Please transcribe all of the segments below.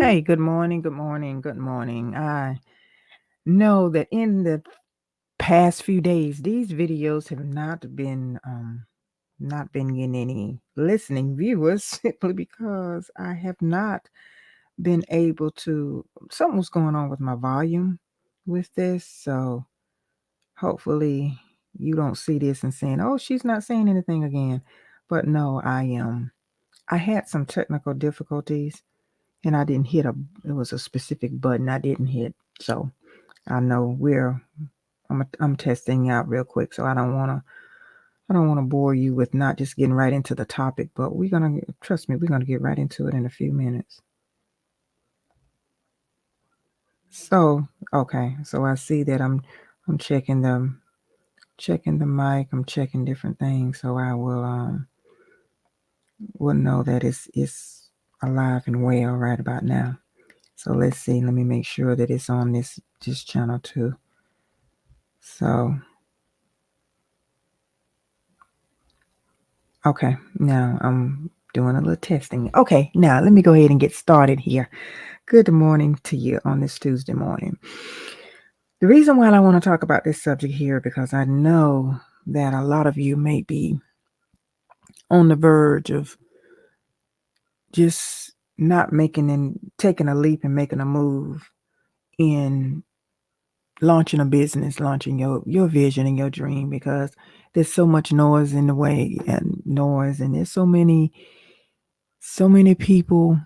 Hey, good morning, good morning, good morning. I know that in the past few days, these videos have not been getting any listening viewers simply because I have not been able to. Something was going on with my volume with this, so hopefully you don't see this and saying, "Oh, she's not saying anything again." But no, I am. I had some technical difficulties and I didn't hit a it was a specific button I didn't hit. So I know I'm testing out real quick, so I don't wanna bore you with not just getting right into the topic, but trust me, we're gonna get right into it in a few minutes. So, okay, so I see that I'm checking the mic, I'm checking different things, so I will know that it's alive and well right about now. So let's see, let me make sure that it's on this channel too. So okay, now I'm doing a little testing. Okay, now let me go ahead and get started here. Good morning to you on this Tuesday morning. The reason why I want to talk about this subject here because I know that a lot of you may be on the verge of just not making and taking a leap and making a move in launching a business, launching your vision and your dream because there's so much noise in the way and noise and there's so many people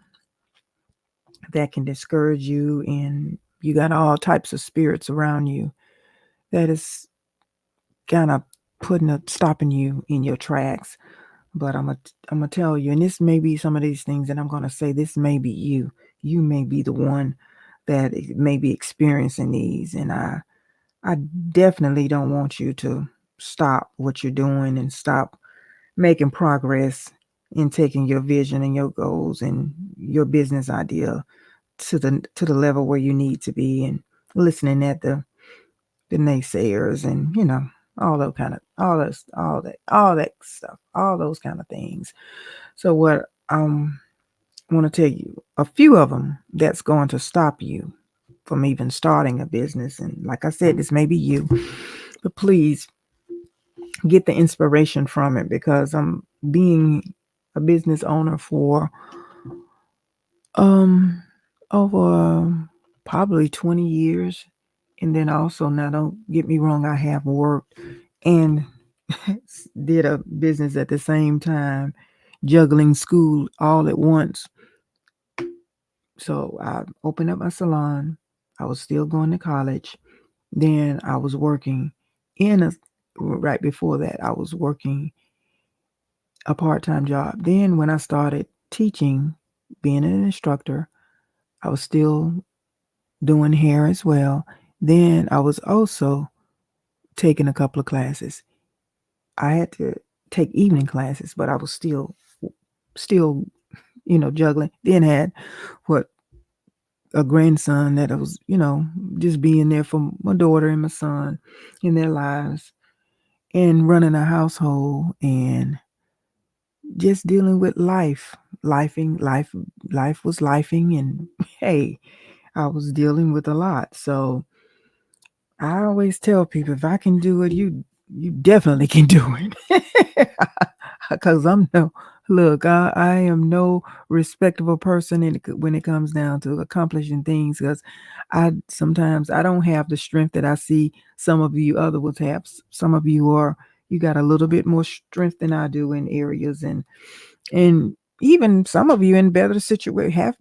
that can discourage you and you got all types of spirits around you that is kind of stopping you in your tracks. But I'm gonna tell you, and this may be some of these things that I'm gonna say. This may be you may be the one that may be experiencing these, and I definitely don't want you to stop what you're doing and stop making progress in taking your vision and your goals and your business idea to the level where you need to be and listening at the naysayers and all that stuff, all those kind of things. So what I want to tell you, a few of them that's going to stop you from even starting a business. And like I said, this may be you, but please get the inspiration from it because I'm being a business owner for um over probably 20 years. And then also, now don't get me wrong, I have worked and did a business at the same time, juggling school all at once. So I opened up my salon. I was still going to college. Then I was working in a right before that, I was working a part-time job. Then when I started teaching, being an instructor, I was still doing hair as well. Then I was also taking a couple of classes. I had to take evening classes, but I was still, juggling. Then had what a grandson that I was, just being there for my daughter and my son in their lives and running a household and just dealing with life. Life was lifing and hey, I was dealing with a lot. So I always tell people if I can do it, you definitely can do it. Because I'm no look, I am no respectable person when it comes down to accomplishing things. Because sometimes I don't have the strength that I see some of you other ones have. Some of you got a little bit more strength than I do in areas and even some of you have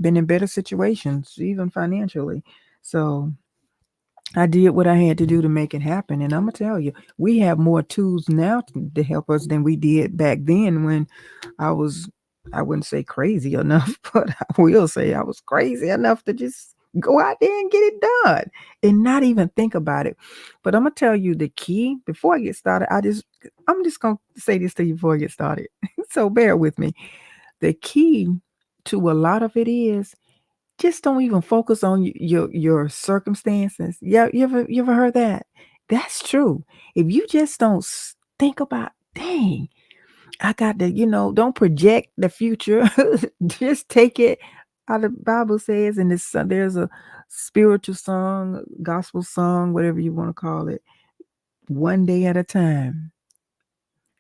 been in better situations, even financially. So I did what I had to do to make it happen. And I'm gonna tell you, we have more tools now to help us than we did back then when I was, I wouldn't say crazy enough, but I will say I was crazy enough to just go out there and get it done and not even think about it. But I'm gonna tell you the key before I get started. I'm just gonna say this to you before I get started. So bear with me. The key to a lot of it is just don't even focus on your circumstances. Yeah, you ever heard that? That's true. If you just don't think about, dang, I got to, don't project the future. Just take it. how the Bible says, and there's a spiritual song, gospel song, whatever you want to call it. One day at a time.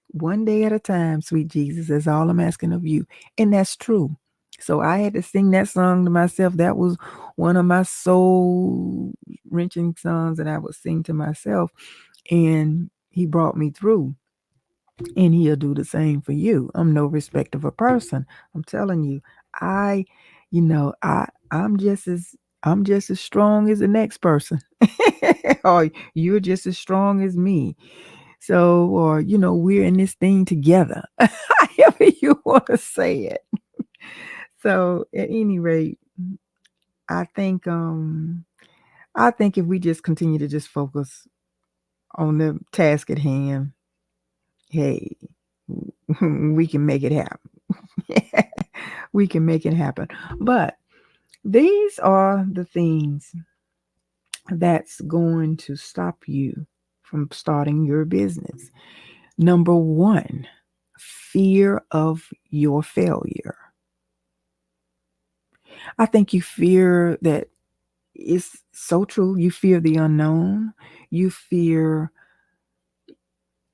One day at a time, sweet Jesus. That's all I'm asking of you. And that's true. So I had to sing that song to myself. That was one of my soul wrenching songs that I would sing to myself. And he brought me through. And he'll do the same for you. I'm no respect of a person. I'm telling you, I, I'm just as strong as the next person. Or you're just as strong as me. So, or we're in this thing together. However you want to say it. So at any rate, I think I think if we just continue to just focus on the task at hand, hey, we can make it happen. We can make it happen. But these are the things that's going to stop you from starting your business. Number one, fear of your failure. I think you fear that it's so true. You fear the unknown. You fear.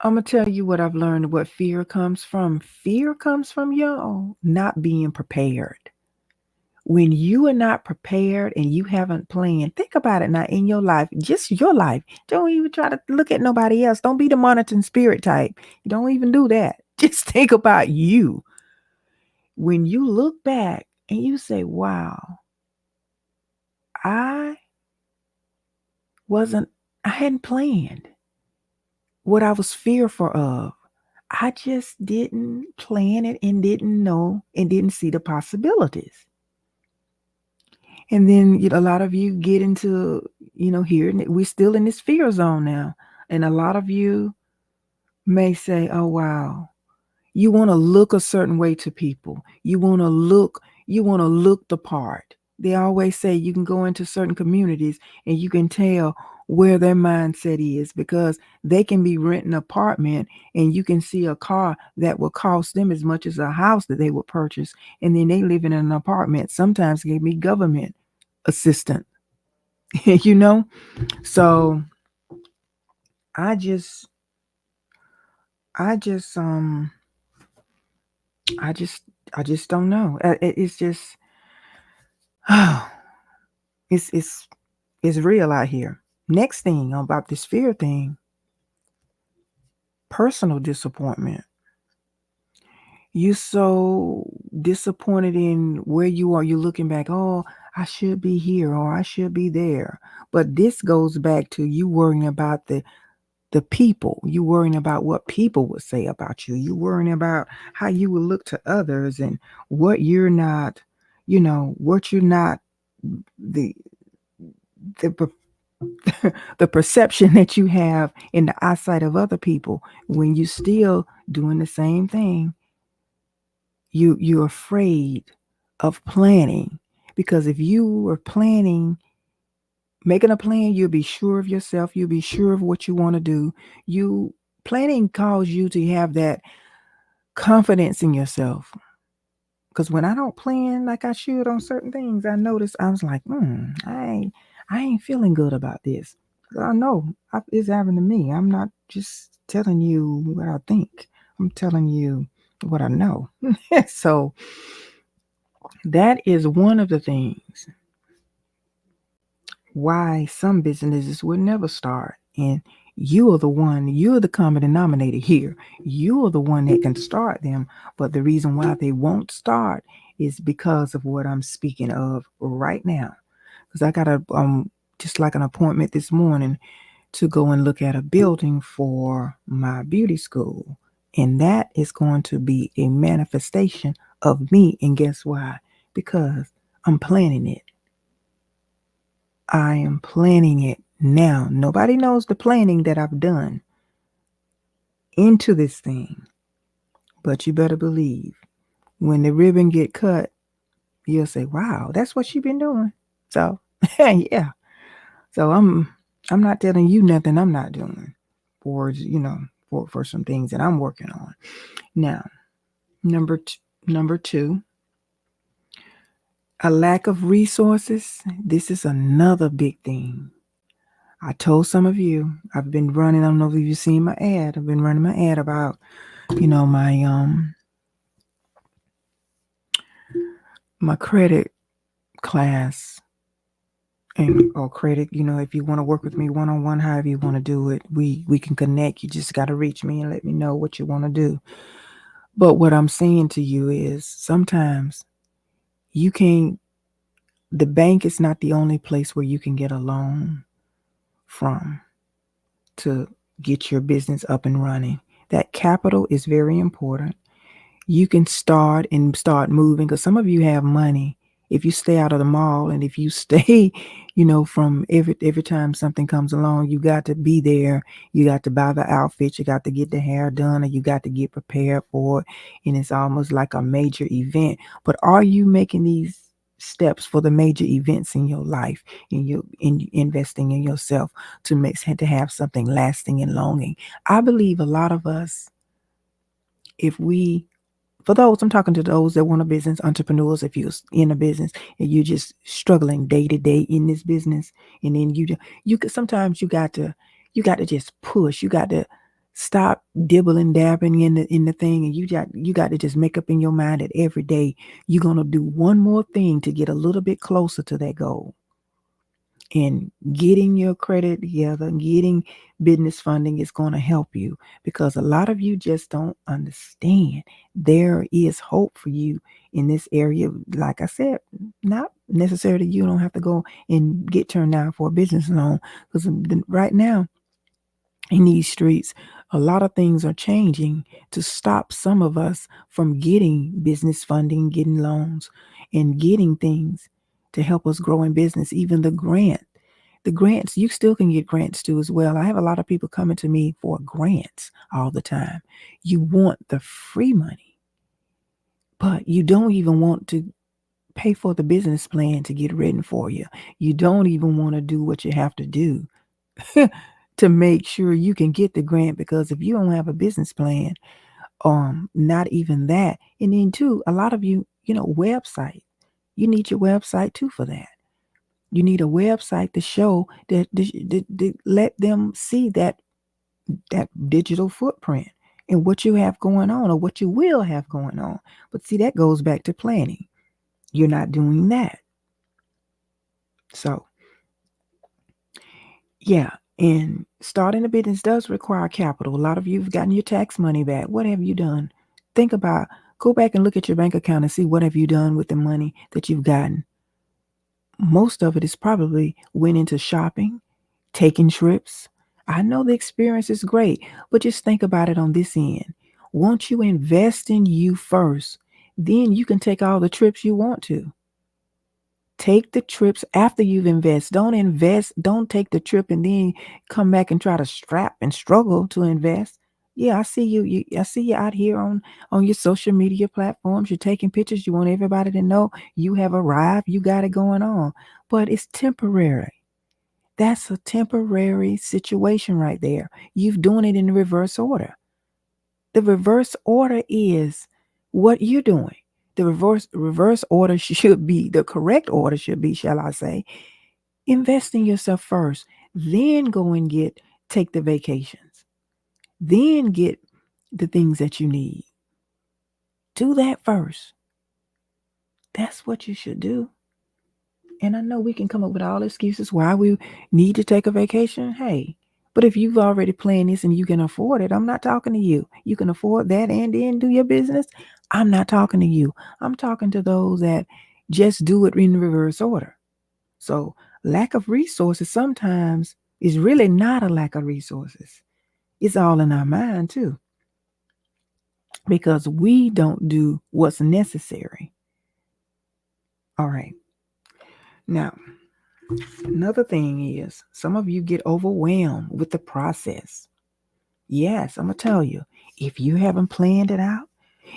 I'm going to tell you what I've learned, what fear comes from. Fear comes from y'all not being prepared. When you are not prepared and you haven't planned, think about it now in your life, just your life. Don't even try to look at nobody else. Don't be the monitoring spirit type. Don't even do that. Just think about you. When you look back and you say, wow, I I hadn't planned what I was fearful of. I just didn't plan it and didn't know and didn't see the possibilities. And then a lot of you get into, here, we're still in this fear zone now. And a lot of you may say, oh, wow, you want to look a certain way to people. You want to look the part. They always say you can go into certain communities and you can tell where their mindset is because they can be renting an apartment and you can see a car that will cost them as much as a house that they would purchase. And then they live in an apartment. Sometimes it can be government assistant, So I just, I just, I just, I just don't know. It's just, it's it's it's real out here. Next thing about this fear thing, personal disappointment. You're so disappointed in where you are. You're looking back, oh, I should be here or I should be there. But this goes back to you worrying about the people. You worrying about what people would say about you. You worrying about how you will look to others and what you're not, what you're not, the the the perception that you have in the eyesight of other people when you still doing the same thing. You're afraid of planning because if you were planning, making a plan, you'll be sure of yourself. You'll be sure of what you want to do. You Planning calls you to have that confidence in yourself. Because when I don't plan like I should on certain things, I notice I was like, I ain't feeling good about this. I know it's happening to me. I'm not just telling you what I think. I'm telling you what I know. So that is one of the things why some businesses would never start. And you're the common denominator here. You are the one that can start them. But the reason why they won't start is because of what I'm speaking of right now. Because I got just like an appointment this morning to go and look at a building for my beauty school. And that is going to be a manifestation of me. And guess why? Because I'm planning it. I am planning it now. Nobody knows the planning that I've done into this thing. But you better believe when the ribbon get cut, you'll say, wow, that's what you've been doing. So yeah. So I'm not telling you nothing I'm not doing for for some things that I'm working on. Now, number two, A lack of resources, this is another big thing. I told some of you, I've been running, I don't know if you've seen my ad. I've been running my ad about, my credit class and or credit, if you want to work with me one on one, however you want to do it, we can connect. You just got to reach me and let me know what you want to do. But what I'm saying to you is sometimes you can't, the bank is not the only place where you can get a loan from to get your business up and running. That capital is very important. You can start moving because some of you have money. If you stay out of the mall and if you stay, from every time something comes along, you got to be there. You got to buy the outfit. You got to get the hair done, or you got to get prepared for it. And it's almost like a major event. But are you making these steps for the major events in your life, and you in investing in yourself to have something lasting and longing? I believe a lot of us, if we for those, I'm talking to those that want a business, entrepreneurs. If you're in a business and you're just struggling day to day in this business, and then you could sometimes you got to just push. You got to stop dibbling dabbing in the thing, and you got to just make up in your mind that every day you're gonna do one more thing to get a little bit closer to that goal. And getting your credit together, getting business funding is going to help you because a lot of you just don't understand. There is hope for you in this area. Like I said, not necessarily you don't have to go and get turned down for a business loan because right now in these streets, a lot of things are changing to stop some of us from getting business funding, getting loans, and getting things to help us grow in business, even the grants, you still can get grants too as well. I have a lot of people coming to me for grants all the time. You want the free money, but you don't even want to pay for the business plan to get written for you. You don't even want to do what you have to do to make sure you can get the grant because if you don't have a business plan, not even that. And then too, a lot of you, website. You need your website too for that. You need a website to show that let them see that digital footprint and what you have going on or what you will have going on. But see, that goes back to planning. You're not doing that. So, yeah. And starting a business does require capital. A lot of you have gotten your tax money back. What have you done? Think about, go back and look at your bank account and see what have you done with the money that you've gotten. Most of it is probably went into shopping, taking trips. I know the experience is great, but just think about it on this end. Once you invest in you first, then you can take all the trips you want to. Take the trips after you've invested. Don't take the trip and then come back and try to strap and struggle to invest. Yeah, I see I see you out here on your social media platforms. You're taking pictures. You want everybody to know you have arrived. You got it going on. But it's temporary. That's a temporary situation right there. You've doing it in the reverse order. The reverse order is what you're doing. The reverse order should be, the correct order should be, shall I say, invest in yourself first, then go and take the vacations, then get the things that you need. Do that first. That's what you should do. And I know we can come up with all excuses why we need to take a vacation. Hey, but if you've already planned this and you can afford it, I'm not talking to you. You can afford that and then do your business. I'm not talking to you. I'm talking to those that just do it in reverse order. So, lack of resources sometimes is really not a lack of resources. It's all in our mind too, because we don't do what's necessary. All right. Now, another thing is some of you get overwhelmed with the process. Yes, I'm going to tell you, if you haven't planned it out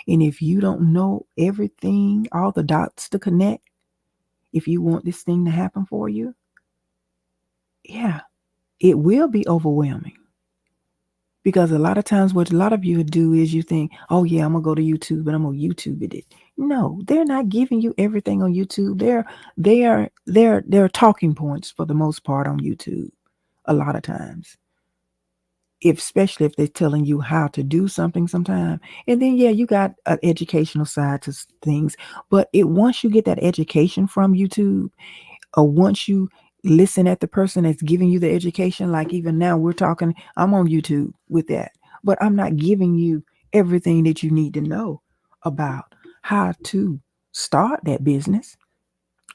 and if you don't know everything, all the dots to connect, if you want this thing to happen for you, yeah, it will be overwhelming. Because a lot of times what a lot of you would do is you think, oh yeah, I'm gonna go to YouTube and I'm gonna YouTube it. No, they're not giving you everything on YouTube. They're talking points for the most part on YouTube a lot of times. If especially if they're telling you how to do something sometime. And then yeah, you got an educational side to things. But it once you get that education from YouTube, or once you listen at the person that's giving you the education, like even now we're talking, I'm on YouTube with that, but I'm not giving you everything that you need to know about how to start that business.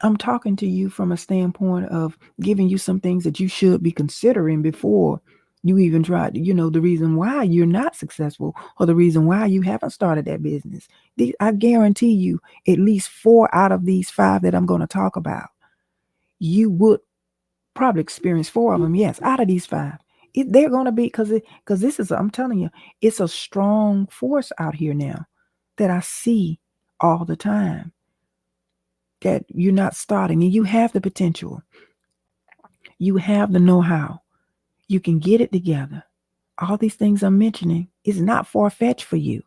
I'm talking to you from a standpoint of giving you some things that you should be considering before you even try to, the reason why you're not successful or the reason why you haven't started that business. I guarantee you at least 4 out of these 5 that I'm going to talk about, you would probably experience 4 of them. Yes, out of these 5, they're going to be because this is, I'm telling you, it's a strong force out here now that I see all the time that you're not starting and you have the potential. You have the know-how. You can get it together. All these things I'm mentioning is not far-fetched for you,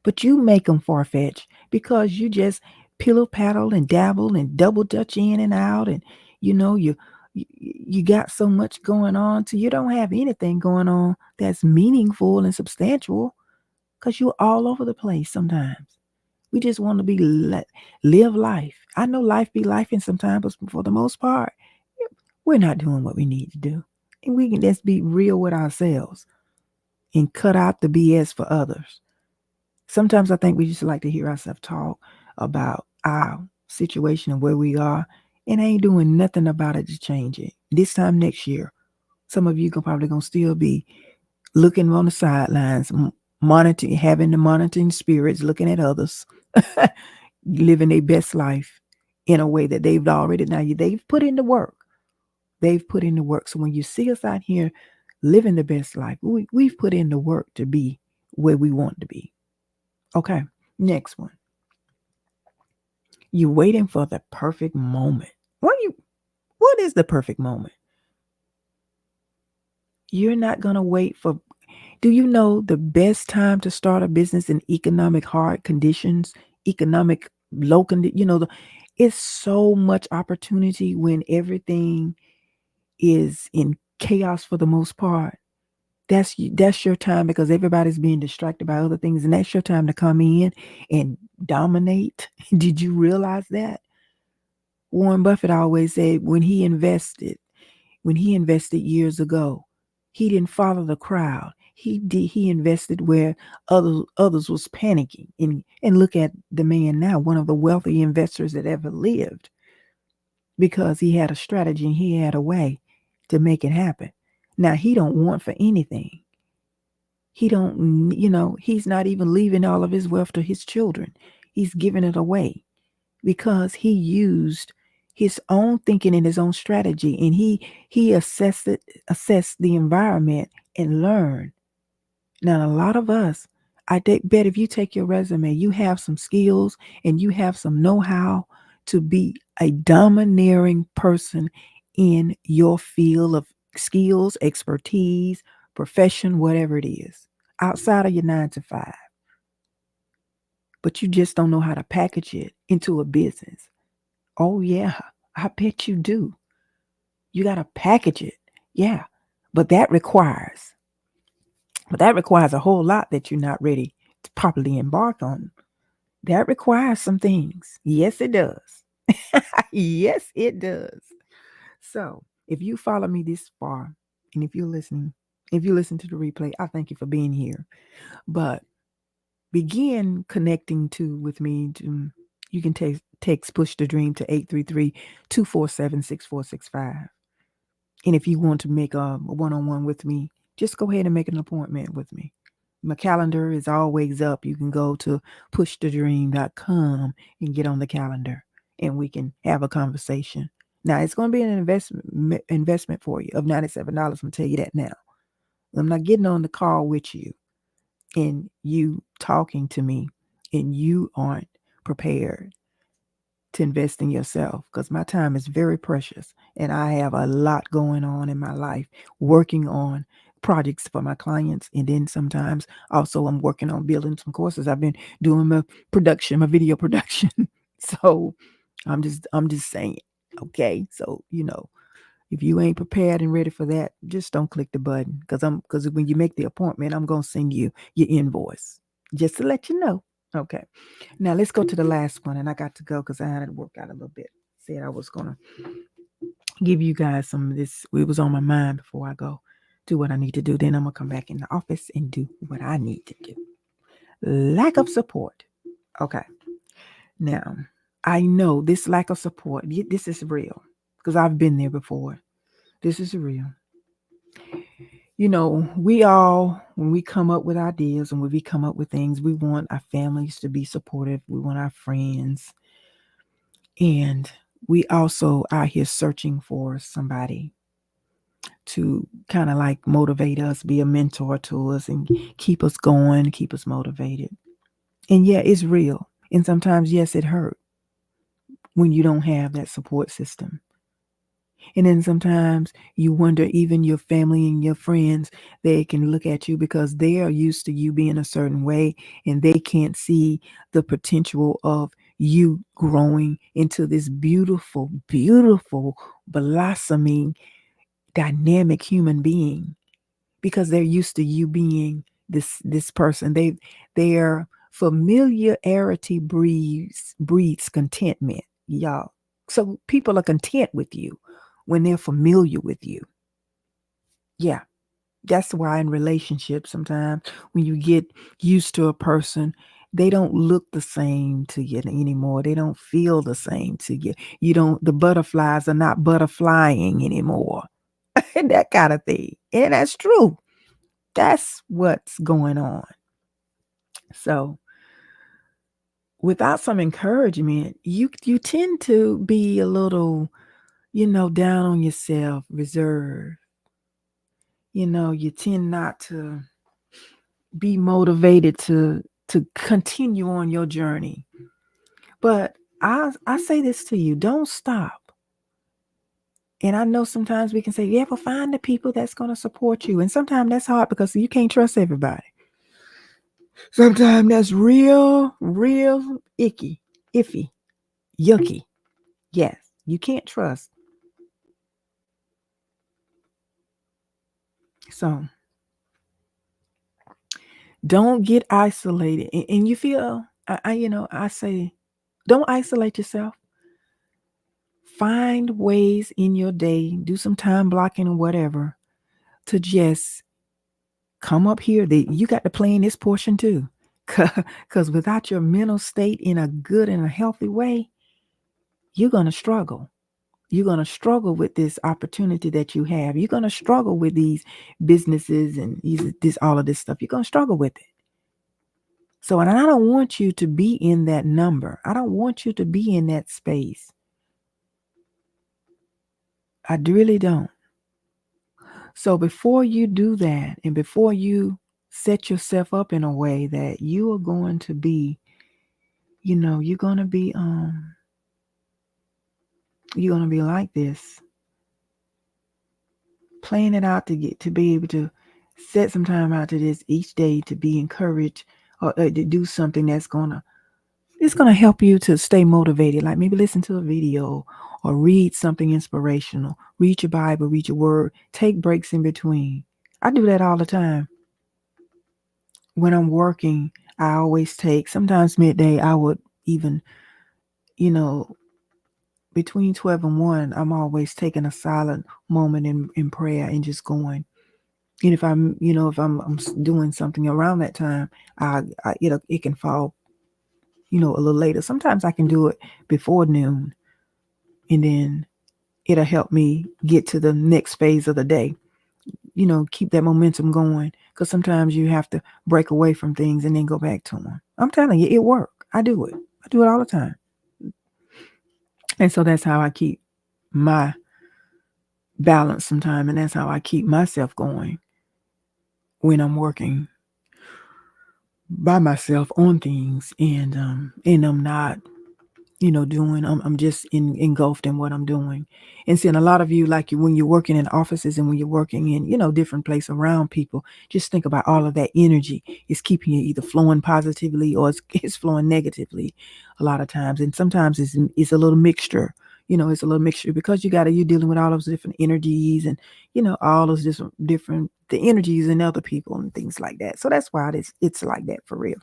but you make them far-fetched because you just pillow paddle and dabble and double dutch in and out, and you got so much going on till you don't have anything going on that's meaningful and substantial because you're all over the place sometimes. We just want to live life. I know life be life and sometimes, but for the most part, we're not doing what we need to do. And we can just be real with ourselves and cut out the BS for others. Sometimes I think we just like to hear ourselves talk about our situation and where we are and ain't doing nothing about it to change it. This time next year, some of you probably gonna still be looking on the sidelines, monitoring, having the monitoring spirits, looking at others, living their best life in a way that they've put in the work. They've put in the work. So when you see us out here living the best life, we've put in the work to be where we want to be. Okay, next one. You're waiting for the perfect moment. What is the perfect moment? You're not going to wait for. Do you know the best time to start a business in economic hard conditions, economic low conditions? It's so much opportunity when everything is in chaos for the most part. That's your time because everybody's being distracted by other things, and that's your time to come in and dominate. Did you realize that? Warren Buffett always said when he invested years ago, he didn't follow the crowd. He invested where others was panicking. And look at the man now, one of the wealthy investors that ever lived, because he had a strategy and he had a way to make it happen. Now he don't want for anything. He don't, he's not even leaving all of his wealth to his children. He's giving it away because he used his own thinking and his own strategy, and he assessed the environment and learned. Now a lot of us, bet if you take your resume, you have some skills and you have some know-how to be a domineering person in your field of skills, expertise, profession, whatever it is, outside of your 9 to 5. But you just don't know how to package it into a business. Oh, yeah, I bet you do. You got to package it. Yeah. But that requires a whole lot that you're not ready to properly embark on. That requires some things. Yes, it does. Yes, it does. So, if you follow me this far, and if you listen to the replay, I thank you for being here. But begin connecting with me. You can text Push the Dream to 833-247-6465. And if you want to make a one-on-one with me, just go ahead and make an appointment with me. My calendar is always up. You can go to pushthedream.com and get on the calendar and we can have a conversation. Now, it's going to be an investment for you of $97. I'm going to tell you that now. I'm not getting on the call with you and you talking to me and you aren't prepared to invest in yourself, because my time is very precious and I have a lot going on in my life, working on projects for my clients. And then sometimes also I'm working on building some courses. I've been doing my video production. So I'm just saying, okay? So, if you ain't prepared and ready for that, just don't click the button because when you make the appointment, I'm gonna send you your invoice just to let you know. Okay. Now let's go to the last one, and I got to go because I had to work out a little bit. Said I was gonna give you guys some of this. It was on my mind before I go do what I need to do. Then I'm gonna come back in the office and do what I need to do. Lack of support. Okay. Now I know this lack of support. This is real because I've been there before. This is real. We all, when we come up with ideas and when we come up with things, we want our families to be supportive. We want our friends. And we also out here searching for somebody to kind of like motivate us, be a mentor to us, and keep us going, keep us motivated. And yeah, it's real. And sometimes, yes, it hurt when you don't have that support system. And then sometimes you wonder, even your family and your friends, they can look at you because they are used to you being a certain way and they can't see the potential of you growing into this beautiful, beautiful, blossoming, dynamic human being because they're used to you being this person. Their familiarity breeds contentment, y'all. So people are content with you when they're familiar with you. Yeah. That's why in relationships sometimes when you get used to a person, they don't look the same to you anymore. They don't feel the same to you. The butterflies are not butterflying anymore. That kind of thing. And that's true. That's what's going on. So without some encouragement, you tend to be a little, down on yourself, reserved. You tend not to be motivated to continue on your journey. But I say this to you, don't stop. And I know sometimes we can say, yeah, but find the people that's going to support you. And sometimes that's hard because you can't trust everybody. Sometimes that's real, real iffy, yucky. Yes, you can't trust. So don't get isolated. And you feel, I say, don't isolate yourself. Find ways in your day, do some time blocking or whatever, to just come up here. You got to play in this portion too. Because without your mental state in a good and a healthy way, you're going to struggle. You're going to struggle with this opportunity that you have. You're going to struggle with these businesses and all of this stuff. You're going to struggle with it. So, and I don't want you to be in that number. I don't want you to be in that space. I really don't. So before you do that and before you set yourself up in a way that you are going to be, you're going to be like this, playing it out to be able to set some time out to this each day to be encouraged or to do something that's it's gonna help you to stay motivated. Like maybe listen to a video or read something inspirational. Read your Bible, read your word. Take breaks in between. I do that all the time. When I'm working, I always take, sometimes midday, I would even, between 12 and 1, I'm always taking a silent moment in prayer and just going. And if I'm doing something around that time, it can fall, a little later. Sometimes I can do it before noon, and then it'll help me get to the next phase of the day. Keep that momentum going, because sometimes you have to break away from things and then go back to them. I'm telling you, it works. I do it all the time. And so that's how I keep my balance sometimes, and that's how I keep myself going when I'm working by myself on things, and I'm not, doing. I'm just engulfed in what I'm doing. And seeing a lot of you, like when you're working in offices and when you're working in, different places around people, just think about all of that energy is keeping you either flowing positively or it's flowing negatively a lot of times. And sometimes it's a little mixture. It's a little mixture because you're dealing with all those different energies and, all those different the energies in other people and things like that. So that's why it's like that for real.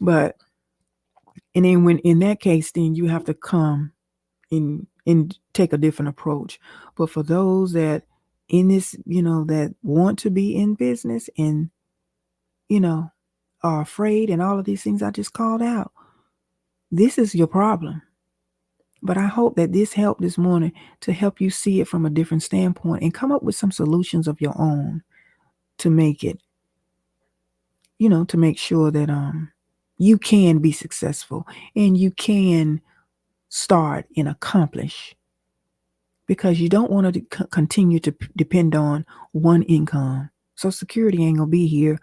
But and then when in that case, then you have to come and take a different approach. But for those that in this, that want to be in business and, you know, are afraid and all of these things I just called out, this is your problem. But I hope that this helped this morning to help you see it from a different standpoint and come up with some solutions of your own to make it, to make sure that you can be successful and you can start and accomplish, because you don't want to continue to depend on one income. Social Security ain't gonna be here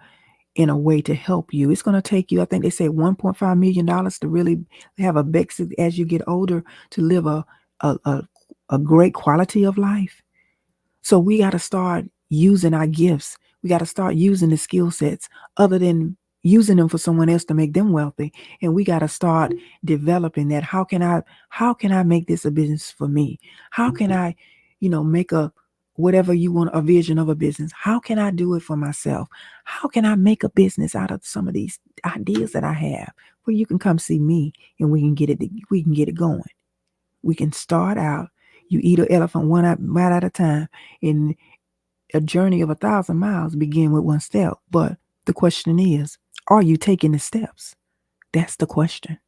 in a way to help you. It's gonna take you, I think they say $1.5 million to really have a basic as you get older to live a, a, a great quality of life. So we got to start using our gifts. We got to start using the skill sets other than using them for someone else to make them wealthy. And we got to start developing that. How can I make this a business for me? How can I, make a whatever you want, a vision of a business? How can I do it for myself? How can I make a business out of some of these ideas that I have? Where you can come see me and we can get it going. We can start out. You eat an elephant one bite at a time. And a journey of 1,000 miles begin with one step. But the question is, are you taking the steps? That's the question.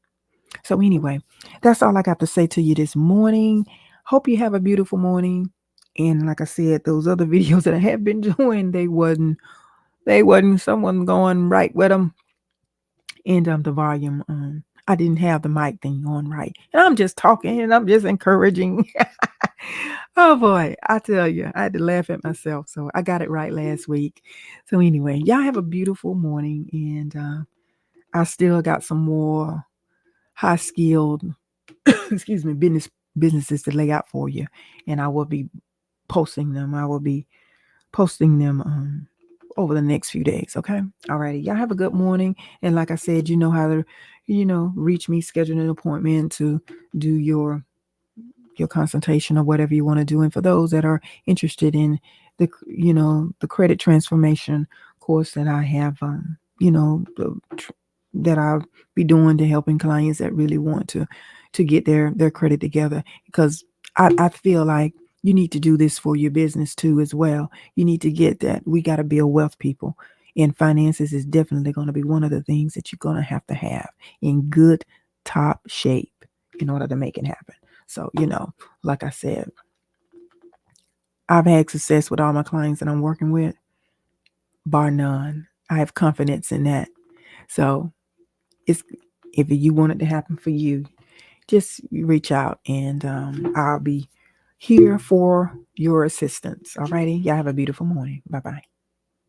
So anyway, that's all I got to say to you this morning. Hope you have a beautiful morning. And like I said, those other videos that I have been doing, they wasn't someone going right with them. And the volume, I didn't have the mic thing on right. And I'm just talking and I'm just encouraging. Oh boy, I tell you, I had to laugh at myself. So I got it right last week. So anyway, y'all have a beautiful morning, and I still got some more high skilled, excuse me, businesses to lay out for you, and I will be posting them. I will be posting them over the next few days. Okay, all righty, y'all have a good morning, and like I said, you know how to, reach me, schedule an appointment to do your consultation or whatever you want to do. And for those that are interested in the credit transformation course that I have, that I'll be doing to helping clients that really want to get their credit together, because I feel like you need to do this for your business too as well. You need to get that. We got to build wealth, people. And finances is definitely going to be one of the things that you're going to have in good top shape in order to make it happen. So, like I said, I've had success with all my clients that I'm working with, bar none. I have confidence in that. So if you want it to happen for you, just reach out, and I'll be here for your assistance. All righty. Y'all have a beautiful morning. Bye-bye.